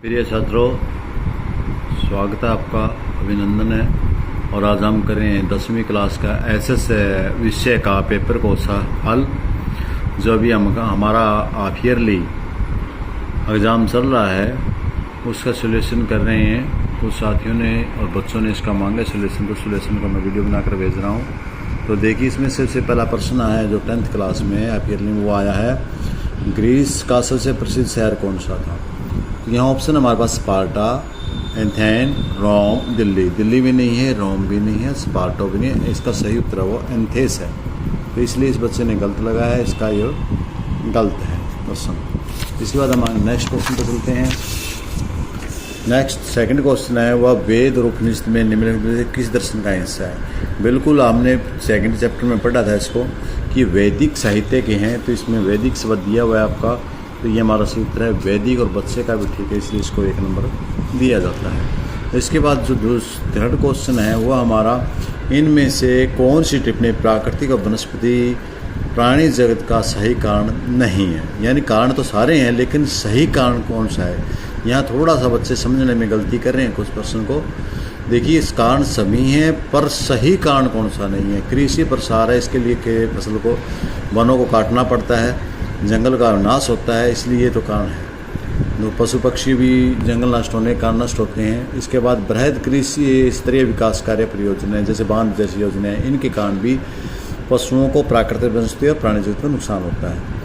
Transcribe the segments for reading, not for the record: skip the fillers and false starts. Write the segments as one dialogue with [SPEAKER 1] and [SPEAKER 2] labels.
[SPEAKER 1] प्रिय छात्रों, स्वागत है आपका, अभिनंदन है। और आज हम करें 10वीं क्लास का एसएस विषय का पेपर को हल, जो अभी हमारा हाफ ईयरली एग्ज़ाम चल रहा है उसका सॉल्यूशन कर रहे हैं। कुछ साथियों ने और बच्चों ने इसका मांगा सॉल्यूशन, तो सॉल्यूशन का मैं वीडियो बनाकर भेज रहा हूँ। तो देखिए, इसमें सबसे पहला प्रश्न आया है जो 10th क्लास में हाफ ईयरली में वो आया है, ग्रीस का सबसे प्रसिद्ध शहर कौन सा था। तो यहाँ ऑप्शन हमारे पास स्पार्टा, एथेन, रोम, दिल्ली। दिल्ली भी नहीं है, रोम भी नहीं है, स्पार्टा भी नहीं है। इसका सही उत्तर वो एथेंस है। तो इसलिए इस बच्चे ने गलत लगाया है, इसका ये गलत है क्वेश्चन। इसके बाद हम नेक्स्ट क्वेश्चन पर चलते हैं। नेक्स्ट सेकंड क्वेश्चन है, वह वेद और उपनिषद में निम्नलिखित में से किस दर्शन का हिस्सा है। बिल्कुल हमने सेकंड चैप्टर में पढ़ा था इसको कि वैदिक साहित्य के हैं, तो इसमें वैदिक शब्द दिया हुआ है आपका, तो ये हमारा सही उत्तर है वैदिक। और बच्चे का भी ठीक है, इसलिए इसको 1 नंबर दिया जाता है। इसके बाद जो थर्ड क्वेश्चन है वो हमारा, इनमें से कौन सी टिप्पणी प्राकृतिक और वनस्पति प्राणी जगत का सही कारण नहीं है। यानी कारण तो सारे हैं, लेकिन सही कारण कौन सा है। यहाँ थोड़ा सा बच्चे समझने में गलती कर रहे हैं कुछ प्रश्न को। देखिए, इस कारण सभी हैं, पर सही कारण कौन सा नहीं है। कृषि प्रसार है, इसके लिए के फसल को, वनों को काटना पड़ता है, जंगल का नाश होता है, इसलिए ये तो कारण है। तो पशु पक्षी भी जंगल नष्ट होने के कारण नष्ट होते हैं। इसके बाद बृहद कृषि स्तरीय विकास कार्य परियोजनाएं, जैसे बांध जैसी योजनाएं, इनके कारण भी पशुओं को प्राकृतिक वनस्पति और प्राणी जगत को नुकसान होता है।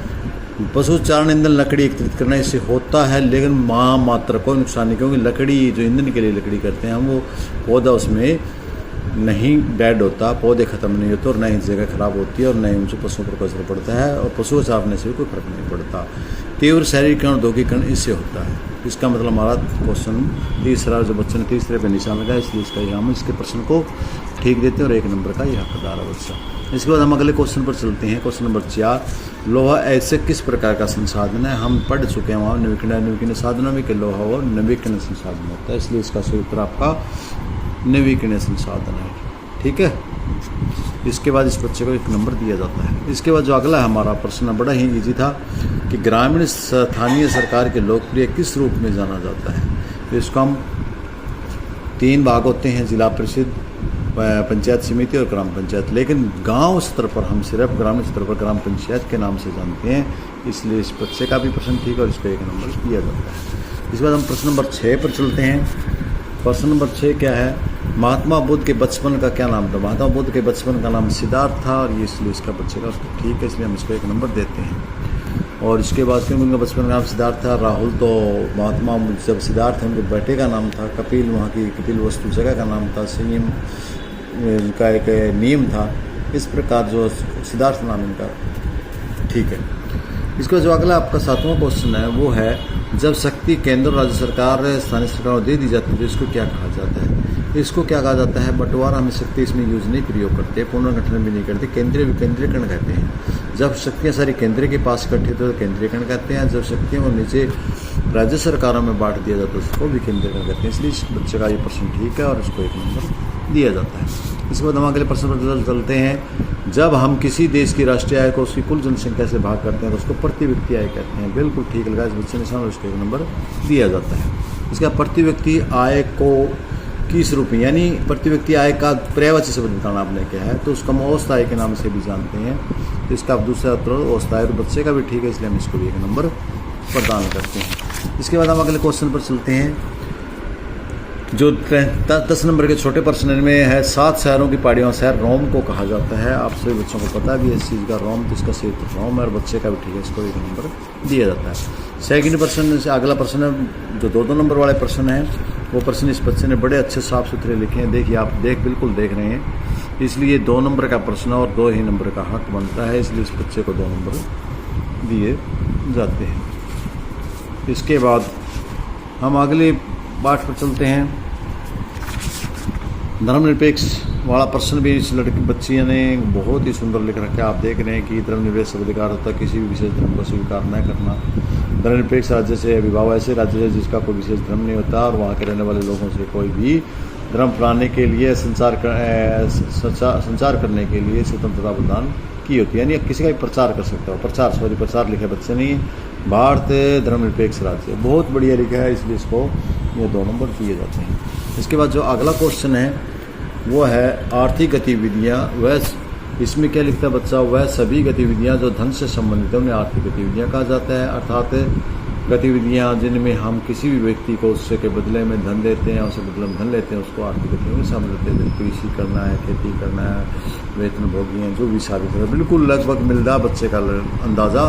[SPEAKER 1] पशु चारण ईंधन लकड़ी एकत्रित करना, इससे होता है, लेकिन मात्र कोई नुकसान नहीं, क्योंकि लकड़ी जो ईंधन के लिए लकड़ी करते हैं हम, वो पौधा उसमें नहीं डेड होता, पौधे ख़त्म नहीं होते, और न ही जगह खराब होती है, और न ही उनसे पशुओं पर असर पड़ता है, और पशुओं से आपने से भी कोई फर्क नहीं पड़ता। तीव्र शारीरिकरण, औद्योगिकरण इससे होता है। इसका मतलब हमारा क्वेश्चन तीसरा, जो बच्चे ने तीसरे पे निशान लगाया, इसलिए इसका हम इसके प्रश्न को ठीक देते हैं और 1 नंबर का यह हकदार है बच्चा। इसके बाद हम अगले क्वेश्चन पर चलते हैं। क्वेश्चन नंबर 4, लोहा ऐसे किस प्रकार का संसाधन है। हम पढ़ चुके हैं वहाँ नवीकरणीय साधनों में कि लोहा और नवीकरणीय संसाधन होता है, इसलिए इसका सही उत्तर आपका नवीकरणीय संसाधन है। ठीक है, इसके बाद इस बच्चे को 1 नंबर दिया जाता है। इसके बाद जो अगला है हमारा प्रश्न बड़ा ही ईजी था कि ग्रामीण स्थानीय सरकार के लोकप्रिय किस रूप में जाना जाता है। तो इसको हम 3 भाग होते हैं, जिला परिषद, पंचायत समिति और ग्राम पंचायत, लेकिन गांव स्तर पर हम सिर्फ ग्रामीण स्तर पर ग्राम पंचायत के नाम से जानते हैं, इसलिए इस बच्चे का भी प्रश्न ठीक है और इसको 1 नंबर दिया जाता है। इसके बाद हम प्रश्न नंबर 6 पर चलते हैं। प्रश्न नंबर 6 क्या है, महात्मा बुद्ध के बचपन का क्या नाम था। महात्मा बुद्ध के बचपन का नाम सिद्धार्थ था, और ये इसलिए इसका बच्चे का ठीक है, इसलिए हम इसको 1 नंबर देते हैं। और इसके बाद क्योंकि उनका बचपन का नाम सिद्धार्थ था, राहुल तो महात्मा जब सिद्धार्थ उनके बेटे का नाम था, कपिल वहाँ की कपिल वस्तु जगह का नाम था, संयम इनका एक नियम था। इस प्रकार जो सिद्धार्थ नाम इनका ठीक है। इसका जो अगला आपका 7वां क्वेश्चन है वो है, जब शक्ति केंद्र और राज्य सरकार स्थानीय सरकार को दे दी जाती है तो इसको क्या कहा जाता है। इसको क्या कहा जाता है, बंटवारा में शक्ति इसमें यूज नहीं प्रयोग करते, पुनर्गठन भी नहीं करते, केंद्रीय विकेंद्रीकरण कहते हैं। जब शक्तियाँ सारी केंद्र के पास इकट्ठी तो केंद्रीकरण कहते हैं, जब शक्तियों को नीचे राज्य सरकारों में बांट दिया जाता है उसको विकेंद्रीकरण कहते हैं। इसलिए इस बच्चे का ये प्रश्न ठीक है और इसको 1 नंबर दिया जाता है। इसके बाद हम अगले प्रश्न पर चलते हैं। जब हम किसी देश की राष्ट्रीय आय को उसकी कुल जनसंख्या से भाग करते हैं तो उसको प्रति व्यक्ति आय कहते हैं। बिल्कुल ठीक लगा इस बच्चे ने, और उसको 1 नंबर दिया जाता है। इसका प्रति व्यक्ति आय को किस रूप में, यानी प्रति व्यक्ति आय का पर्यायवाची शब्द बताना आपने क्या है, तो उसका हम औसत आय के नाम से भी जानते हैं। तो इसका दूसरा उत्तर औसत आय, और बच्चे का भी ठीक है, इसलिए हम इसको भी 1 नंबर प्रदान करते हैं। इसके बाद हम अगले क्वेश्चन पर चलते हैं। जो 10 नंबर के छोटे प्रश्न में है, 7 शहरों की पहाड़ियों शहर रोम को कहा जाता है। आप सभी बच्चों को पता भी है इस चीज़ का, रोम, तो इसका सही उत्तर रोम है और बच्चे का भी ठीक है, इसको 1 नंबर दिया जाता है। सेकंड प्रश्न से अगला प्रश्न है, जो 2 नंबर वाले प्रश्न है, वो प्रश्न इस बच्चे ने बड़े अच्छे साफ सुथरे लिखे हैं। देखिए, आप बिल्कुल देख रहे हैं, इसलिए 2 नंबर का प्रश्न और 2 ही नंबर का हक बनता है, इसलिए इस बच्चे को 2 नंबर दिए जाते हैं। इसके बाद हम अगले पाठ पर चलते हैं। धर्मनिरपेक्ष वाला प्रश्न भी इस लड़की बच्ची ने बहुत ही सुंदर लिख रखा है। आप देख रहे हैं कि धर्मनिरपेक्ष अधिकार होता है किसी भी विशेष धर्म को स्वीकार न करना। धर्मनिरपेक्ष राज्य से अभिभाव ऐसे राज्य है जिसका कोई विशेष धर्म नहीं होता, और वहाँ के रहने वाले लोगों से कोई भी धर्म अपनाने के लिए संचार करने के लिए स्वतंत्रता प्रदान की होती है, यानी किसी का भी प्रचार कर सकता हो। प्रचार लिखे बच्चे नहीं है, भारत धर्मनिरपेक्ष राज्य, बहुत बढ़िया लिखा है, इसलिए इसको ये 2 नंबर दिए जाते हैं। इसके बाद जो अगला क्वेश्चन है वो है आर्थिक गतिविधियाँ। वह इसमें क्या लिखता है बच्चा, वह सभी गतिविधियाँ जो धन से संबंधित है उन्हें आर्थिक गतिविधियाँ कहा जाता है। अर्थात गतिविधियाँ जिनमें हम किसी भी व्यक्ति को उससे के बदले में धन देते हैं, उससे बदले में धन लेते हैं, उसको आर्थिक गतिविधियों में शामिल होते हैं। कृषि करना है, खेती करना है, वेतन भोगी हैं, जो भी सारी तरह बिल्कुल लगभग मिल रहा बच्चे का अंदाज़ा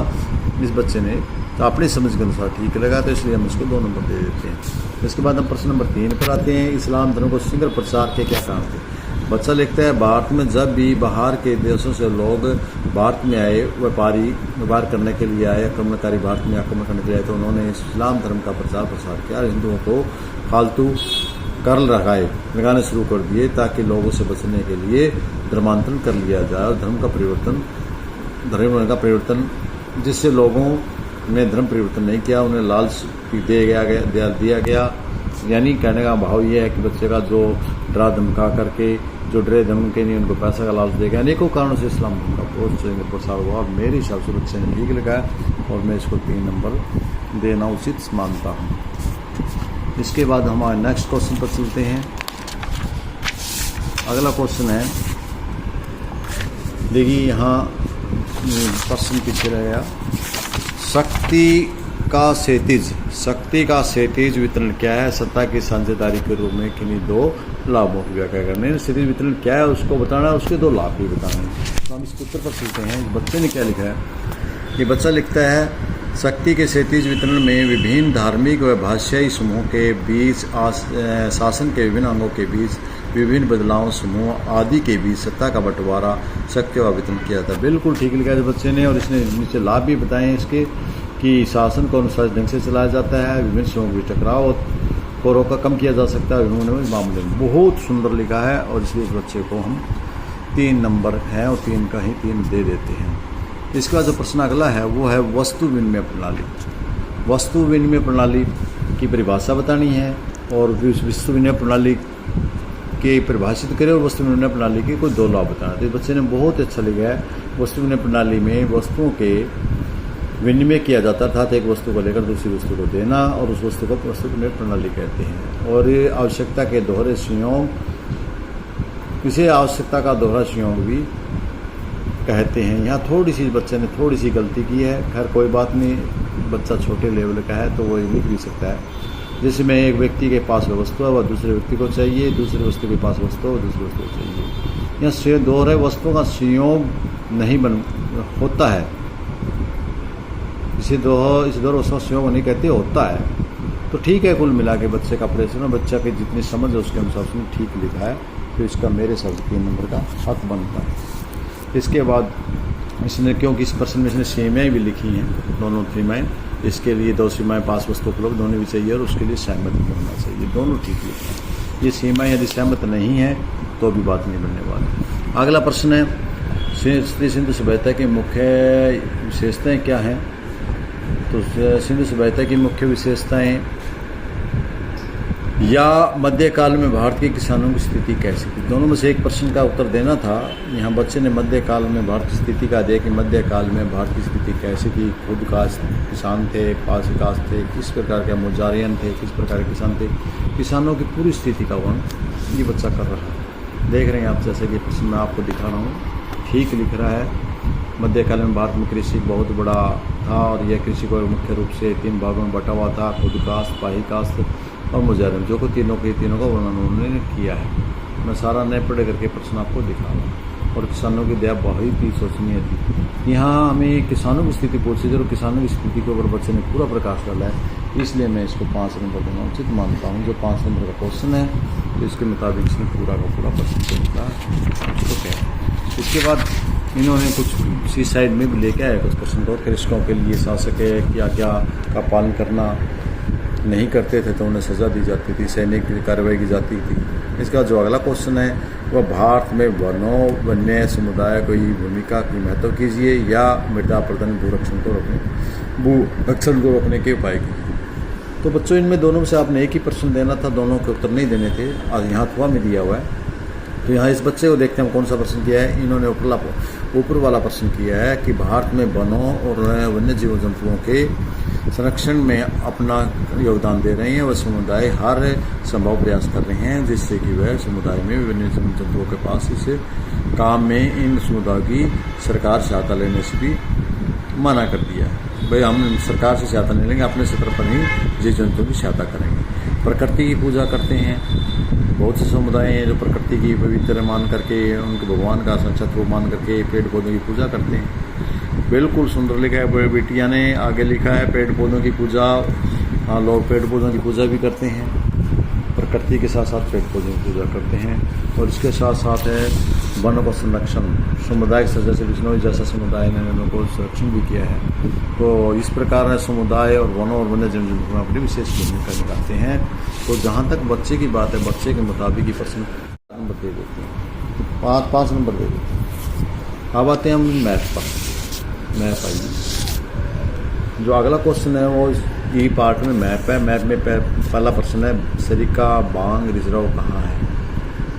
[SPEAKER 1] इस बच्चे ने तो अपनी समझ के अनुसार ठीक लगा, तो इसलिए हम इसको 2 नंबर दे देते हैं। इसके बाद हम प्रश्न नंबर 3 पर आते हैं। इस्लाम धर्म को शीघ्र प्रचार के क्या कारण थे। बच्चा लिखता है भारत में जब भी बाहर के देशों से लोग भारत में आए, व्यापार करने के लिए आए, आक्रमणकारी भारत में आक्रमण करने के लिए आए, तो उन्होंने इस्लाम धर्म का प्रचार प्रसार किया और हिंदुओं को फालतू कर लगाने शुरू कर दिए ताकि लोगों से बचने के लिए धर्मांतरण कर लिया जाए और धर्म का परिवर्तन जिससे लोगों ने धर्म परिवर्तन नहीं किया, उन्हें लालच दिया गया। यानी कहने का भाव ये है कि बच्चे का जो डरा धमका करके जो डरे धमके नहीं उनको पैसा का लालच देगा। अनेकों कारणों से इस्लाम धर्म का बहुत प्रसार हुआ और मेरे हिसाब से बच्चे ने ठीक लगा और मैं इसको 3 नंबर देना उचित मानता हूँ। इसके बाद हमारे नेक्स्ट क्वेश्चन पर चलते हैं। अगला क्वेश्चन है, देखिए यहाँ प्रश्न पीछे रह गया। शक्ति का क्षैतिज वितरण क्या है। सत्ता की साझेदारी के रूप में किन्हीं 2 लाभों की व्याख्या करने। क्षैतिज वितरण क्या है उसको बताना है, उसके 2 लाभ भी बताने हैं। तो हम इसके उत्तर पर चलते हैं। बच्चे ने क्या लिखा है, ये बच्चा लिखता है शक्ति के क्षैतिज वितरण में विभिन्न धार्मिक व भाषाई समूहों के बीच, शासन के विभिन्न अंगों के बीच, विभिन्न बदलाव समूह आदि के बीच सत्ता का बंटवारा, शक्ति का वितरण किया जाता है। बिल्कुल ठीक लिखा है बच्चे ने और इसने नीचे लाभ भी बताए हैं इसके कि शासन को अनुशासित ढंग से चलाया जाता है, विभिन्न समूहों के टकराव को रोका कम किया जा सकता है विभिन्न मामले में। बहुत सुंदर लिखा है और इसलिए इस बच्चे को हम 3 नंबर है और 3 का ही 3 दे देते हैं। इसका जो प्रश्न अगला है वो है वस्तु विनिमय प्रणाली। वस्तु विनिमय प्रणाली की परिभाषा बतानी है और वस्तु विनिमय प्रणाली के परिभाषित करें और वस्तु विनिमय प्रणाली के कोई 2 लाभ बताना। तो बच्चे ने बहुत अच्छा लिखा है। वस्तु विनिमय प्रणाली में वस्तुओं के विनिमय किया जाता है, अर्थात एक वस्तु को लेकर दूसरी वस्तु को देना और उस वस्तु को वस्तु विनिमय प्रणाली कहते हैं। और ये आवश्यकता के दोहरे संयोग, इसे आवश्यकता का दोहरा संयोग भी कहते हैं। यहाँ थोड़ी सी बच्चे ने थोड़ी सी गलती की है, खैर कोई बात नहीं, बच्चा छोटे लेवल का है तो वो लिख भी सकता है। जैसे में एक व्यक्ति के पास वस्तु है वह दूसरे व्यक्ति को चाहिए, दूसरे वस्तु के पास वस्तु है दूसरे वस्तु को चाहिए। यहाँ दोहरे वस्तुओं का संयोग नहीं होता है, इसे दोहरे वस्तुओं का संयोग नहीं कहते, होता है। तो ठीक है, कुल मिला के बच्चे का प्रश्न है, बच्चा की जितनी समझ है उसके अनुसार उसने ठीक लिखा है, तो इसका मेरे हिसाब से 3 नंबर का हक बनता है। इसके बाद इसने, क्योंकि इस प्रश्न में इसने सीमाएँ भी लिखी हैं, दोनों सीमाएँ, इसके लिए 2 सीमाएँ पास वस्तु उपलब्ध होनी भी चाहिए और उसके लिए सहमत भी होना चाहिए, दोनों ठीक लिखे हैं। ये सीमाएँ यदि सहमत नहीं है तो भी बात नहीं बनने वाली। अगला प्रश्न है, श्री सिंधु सभ्यता की मुख्य विशेषताएँ क्या हैं। तो सिंधु सभ्यता की मुख्य विशेषताएँ, या मध्यकाल में भारत के किसानों की स्थिति कैसी थी। दोनों में से एक प्रश्न का उत्तर देना था। यहाँ बच्चे ने मध्यकाल में भारत की स्थिति का दिया कि मध्यकाल में भारत की स्थिति कैसी थी, खुद का किसान थे, पास विकास थे, किस प्रकार के मुजारियन थे, किस प्रकार के किसान थे, किसानों की पूरी स्थिति का वर्णन ये बच्चा कर रहा है। देख रहे हैं आप, जैसे कि प्रश्न मैं आपको दिखा रहा हूँ, ठीक लिख रहा है। मध्यकाल में भारत में कृषि बहुत बड़ा था और यह कृषि को मुख्य रूप से 3 भागों में बटा हुआ था, खुद काश्त, पाही काश्त और मुजारिम, जो को तीनों का वर्णन उन्होंने किया है। मैं सारा नए पढ़े करके प्रश्न आपको दिखा रहा हूँ। और किसानों की दया बहुत ही शोचनीय थी। यहाँ हमें किसानों की स्थिति पूछी जरूर, किसानों की स्थिति के ऊपर बच्चे ने पूरा प्रकाश डाला है, इसलिए मैं इसको 5 नंबर देना उचित मानता हूँ। जो 5 नंबर का क्वेश्चन है तो इसके मुताबिक इसने पूरा का पूरा प्रश्न निकला चुका है। इसके बाद इन्होंने कुछ सी साइड में भी लेके आए कुछ प्रश्न को, कृषकों के लिए शासक क्या क्या का पालन करना नहीं करते थे तो उन्हें सज़ा दी जाती थी, सैनिक की कार्रवाई की जाती थी। इसका जो अगला क्वेश्चन है वह भारत में वन्य समुदाय की भूमिका की महत्व कीजिए या मृदा प्रदन भूरक्षण को रोकने के उपाय कीजिए। तो बच्चों इनमें दोनों में से आपने एक ही प्रश्न देना था, दोनों के उत्तर नहीं देने थे, आज यहाँ थोड़ा में दिया हुआ है। तो यहाँ इस बच्चे को देखते हैं कौन सा प्रश्न किया है। इन्होंने ऊपर वाला प्रश्न किया है कि भारत में वनों और वन्य जीव जंतुओं के संरक्षण में अपना योगदान दे रहे हैं। वह समुदाय हर संभव प्रयास कर रहे हैं जिससे कि वह समुदाय में विभिन्न जंतुओं के पास इस काम में इन समुदायों की सरकार सहायता लेने से भी मना कर दिया है। भाई हम सरकार से सहायता नहीं लेंगे, अपने स्तर पर ही जीव जंतुओं की सहायता करेंगे। प्रकृति की पूजा करते हैं। बहुत से समुदाय हैं जो प्रकृति की पवित्र मान करके उनके भगवान का सचत्व मान करके पेड़ पौधों की पूजा करते हैं। बिल्कुल सुंदर लिखा है, बेटिया ने आगे लिखा है पेड़ पौधों की पूजा। हाँ, लोग पेड़ पौधों की पूजा भी करते हैं, प्रकृति के साथ साथ पेड़ पौधों की पूजा करते हैं। और इसके साथ साथ है वनों का संरक्षण। समुदाय से जैसे बिश्नोई जैसा समुदाय ने वनों को संरक्षण भी किया है। तो इस प्रकार है समुदाय और वनों और वन्य जीव जंतु में अपनी विशेष भूमिका निभाते हैं। तो जहाँ तक बच्चे की बात है, बच्चे के मुताबिक ही प्रश्न नंबर दे देते हैं, 5 नंबर दे देते हैं। अब आते हैं हम मैथ पर। मैथ आइए, जो अगला क्वेश्चन है वो यही पार्ट में मैप है। मैप में पहला प्रश्न है सरिस्का बांग रिजर्व कहाँ है।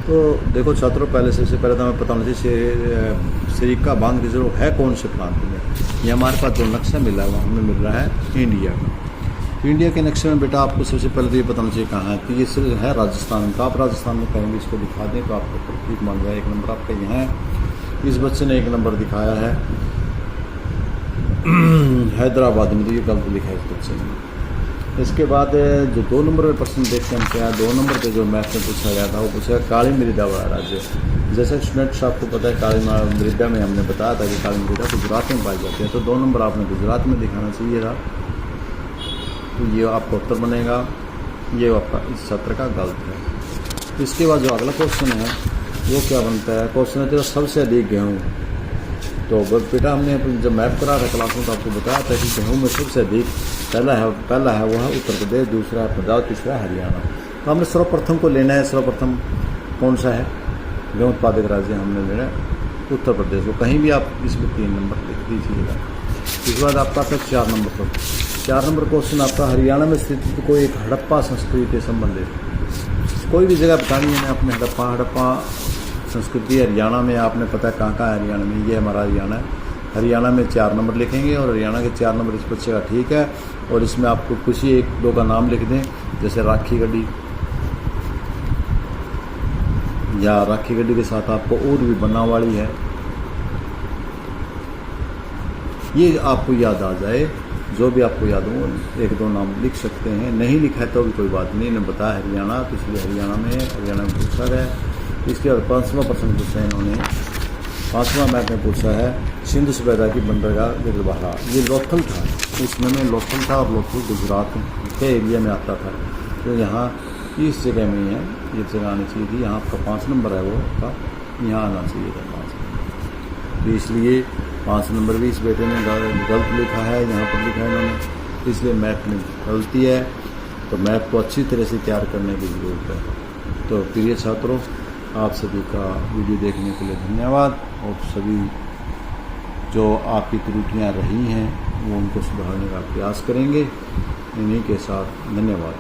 [SPEAKER 1] तो देखो छात्रों, सबसे पहले तो हमें पता होना चाहिए सरिस्का बांग रिजर्व है कौन से प्रांत में। ये हमारे पास जो नक्शा मिला है वो हमें मिल रहा है इंडिया का। इंडिया के नक्शे में बेटा आपको सबसे पहले तो ये पता होना चाहिए कहाँ है। तो ये सिर्फ है राजस्थान का। आप राजस्थान में कहीं भी इसको दिखा दें तो आपको ठीक मान जाए। 1 नंबर आपका यहाँ है। इस बच्चे ने 1 नंबर दिखाया है हैदराबाद में, तो ये गलत लिखा है इस बच्चे ने। इसके बाद जो 2 नंबर में प्रश्न देखते हैं हम क्या 2 नंबर पे जो मैथ में पूछा गया था वो पूछा काली मृदा वाला राज्य। जैसे स्टूडेंट्स आपको पता है काली मृदा में हमने बताया था कि काली मृदा गुजरात में पाई जाती है। तो 2 नंबर आपने गुजरात में दिखाना चाहिए था। तो ये आपका उत्तर बनेगा। ये आपका इस सत्र का गलत है। इसके बाद जो अगला क्वेश्चन है वो क्या बनता है। क्वेश्चन है सबसे अधिक गेहूँ। तो बेटा हमने जब मैप करा था क्लास में तो आपको बताया था कि गेहूँ में सबसे अधिक पहला है वह है उत्तर प्रदेश, दूसरा है पंजाब, तीसरा है हरियाणा। तो हमने सर्वप्रथम को लेना है। सर्वप्रथम कौन सा है गेहूँ उत्पादक राज्य, हमने लेना है उत्तर प्रदेश को। कहीं भी आप इसमें 3 नंबर लिख दीजिएगा। इसके बाद आपका आता है 4 नंबर पर। 4 नंबर क्वेश्चन आपका हरियाणा में स्थित कोई एक हड़प्पा संस्कृति से संबंधित कोई भी जगह बतानी है। अपने हड़प्पा संस्कृति हरियाणा में आपने पता है कहाँ है हरियाणा में। ये हमारा हरियाणा है। हरियाणा में 4 नंबर लिखेंगे और हरियाणा के 4 नंबर इस बच्चे का ठीक है। और इसमें आपको कुछ ही 1-2 का नाम लिख दें, जैसे राखी गढ़ी, या राखी गढ़ी के साथ आपको और भी बनावाड़ी है। ये आपको याद आ जाए, जो भी आपको याद हो 1-2 नाम लिख सकते हैं। नहीं लिखा है तो भी कोई बात नहीं। इन्होंने बताया हरियाणा, तो इसलिए हरियाणा में पूछा गया। इसके बाद 5वां प्रश्न पूछा है इन्होंने। 5वां मैथ में पूछा है सिंधु सभ्यता की बंदरगाह गिरदवारा। ये लोथल था, उसमें में लोथल था और लोथल गुजरात के एरिया में आता था। तो यहाँ इस जगह में ही है, ये जगह आनी चाहिए थी। यहाँ आपका 5 नंबर है वो आपका यहाँ आना चाहिए था 5 नंबर। तो इसलिए 5 नंबर भी इस बेटे ने गलत लिखा है, यहाँ पर लिखा है इन्होंने, इसलिए मैथ में गलती है। तो मैथ को अच्छी तरह से तैयार करने की ज़रूरत है। तो प्रिय छात्रों, आप सभी का वीडियो देखने के लिए धन्यवाद। और सभी जो आपकी त्रुटियां रही हैं वो उनको सुधारने का प्रयास करेंगे। इन्हीं के साथ धन्यवाद।